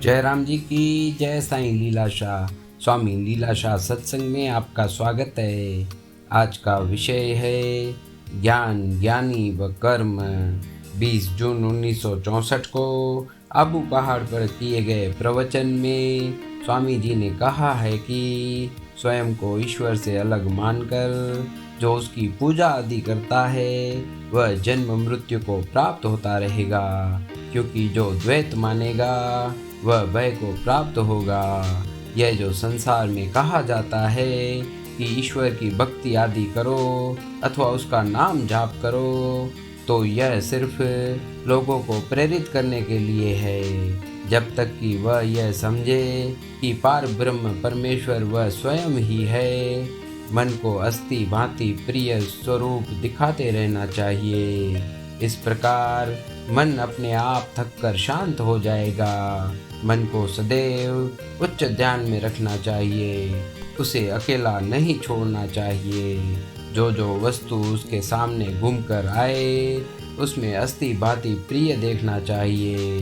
जयराम जी की जय। साईं लीलाशाह स्वामी लीलाशाह सत्संग में आपका स्वागत है। आज का विषय है ज्ञान, ज्ञानी व कर्म। 20 जून 1964 को आबू पहाड़ पर किए गए प्रवचन में स्वामी जी ने कहा है कि स्वयं को ईश्वर से अलग मानकर जो उसकी पूजा आदि करता है वह जन्म मृत्यु को प्राप्त होता रहेगा, क्योंकि जो द्वैत मानेगा वह भय को प्राप्त होगा। यह जो संसार में कहा जाता है कि ईश्वर की भक्ति आदि करो अथवा उसका नाम जाप करो, तो यह सिर्फ लोगों को प्रेरित करने के लिए है। जब तक कि वह यह समझे कि पार ब्रह्म परमेश्वर वह स्वयं ही है, मन को अस्थि भांति प्रिय स्वरूप दिखाते रहना चाहिए। इस प्रकार मन अपने आप थककर शांत हो जाएगा। मन को सदैव उच्च ध्यान में रखना चाहिए, उसे अकेला नहीं छोड़ना चाहिए। जो वस्तु उसके सामने घूमकर आए उसमें अस्थि भांति प्रिय देखना चाहिए।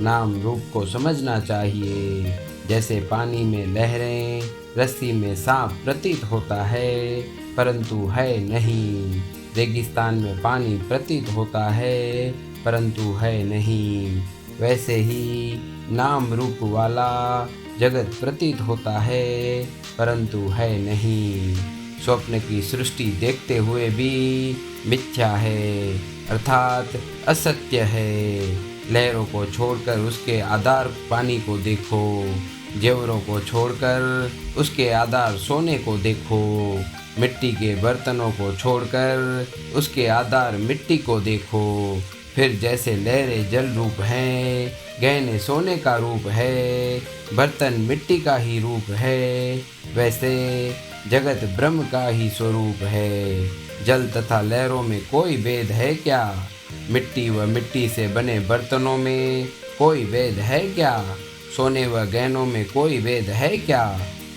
नाम रूप को समझना चाहिए। जैसे पानी में लहरें, रस्सी में सांप प्रतीत होता है परंतु है नहीं। रेगिस्तान में पानी प्रतीत होता है परंतु है नहीं। वैसे ही नाम रूप वाला जगत प्रतीत होता है परंतु है नहीं। स्वप्न की सृष्टि देखते हुए भी मिथ्या है, अर्थात असत्य है। लहरों को छोड़कर उसके आधार पानी को देखो, जेवरों को छोड़कर उसके आधार सोने को देखो, मिट्टी के बर्तनों को छोड़कर उसके आधार मिट्टी को देखो। फिर जैसे लहरें जल रूप हैं, गहने सोने का रूप है, बर्तन मिट्टी का ही रूप है, वैसे जगत ब्रह्म का ही स्वरूप है। जल तथा लहरों में कोई भेद है क्या? मिट्टी व मिट्टी से बने बर्तनों में कोई भेद है क्या? सोने व गहनों में कोई भेद है क्या?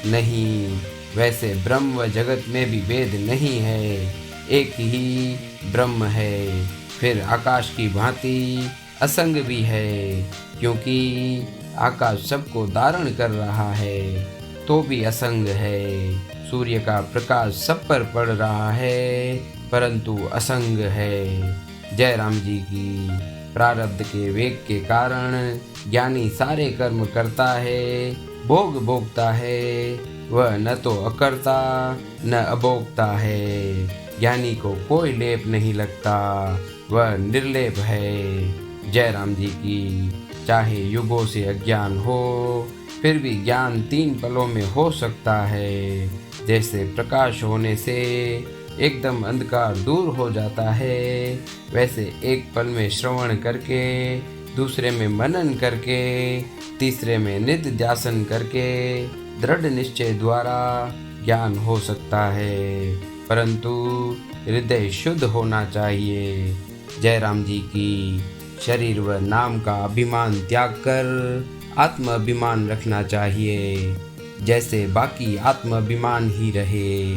नहीं। वैसे ब्रह्म व जगत में भी भेद नहीं है, एक ही ब्रह्म है। फिर आकाश की भांति असंग भी है, क्योंकि आकाश सबको धारण कर रहा है तो भी असंग है। सूर्य का प्रकाश सब पर पड़ रहा है परंतु असंग है। जयराम जी की। प्रारब्ध के वेग के कारण ज्ञानी सारे कर्म करता है, भोग भोगता है। वह न तो अकर्ता न अभोक्ता है। ज्ञानी को कोई लेप नहीं लगता, वह निर्लेप है। जयराम जी की। चाहे युगों से अज्ञान हो फिर भी ज्ञान 3 पलों में हो सकता है। जैसे प्रकाश होने से एकदम अंधकार दूर हो जाता है, वैसे एक पल में श्रवण करके, दूसरे में मनन करके, तीसरे में निधिध्यासन करके दृढ़ निश्चय द्वारा ज्ञान हो सकता है, परंतु हृदय शुद्ध होना चाहिए। जयराम जी की। शरीर व नाम का अभिमान त्याग कर आत्म अभिमान रखना चाहिए, जैसे बाकी आत्म अभिमान ही रहे।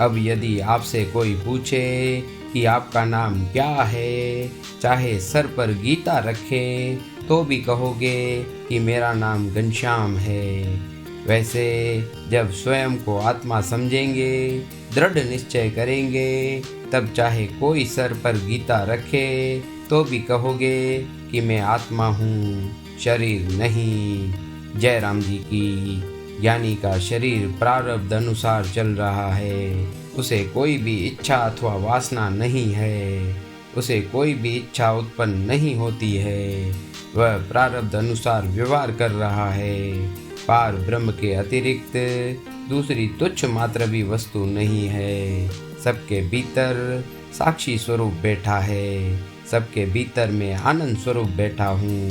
अब यदि आपसे कोई पूछे कि आपका नाम क्या है, चाहे सर पर गीता रखे तो भी कहोगे कि मेरा नाम घनश्याम है। वैसे जब स्वयं को आत्मा समझेंगे, दृढ़ निश्चय करेंगे, तब चाहे कोई सर पर गीता रखे तो भी कहोगे कि मैं आत्मा हूँ, शरीर नहीं। जयराम जी की। ज्ञानी का शरीर प्रारब्ध अनुसार चल रहा है, उसे कोई भी इच्छा अथवा वासना नहीं है, उसे कोई भी इच्छा उत्पन्न नहीं होती है। वह प्रारब्ध अनुसार व्यवहार कर रहा है। पार ब्रह्म के अतिरिक्त दूसरी तुच्छ मात्र भी वस्तु नहीं है। सबके भीतर साक्षी स्वरूप बैठा है, सबके भीतर में आनंद स्वरूप बैठा हूँ।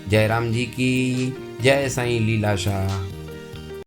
जयराम जी की जय। साईं लीलाशाह।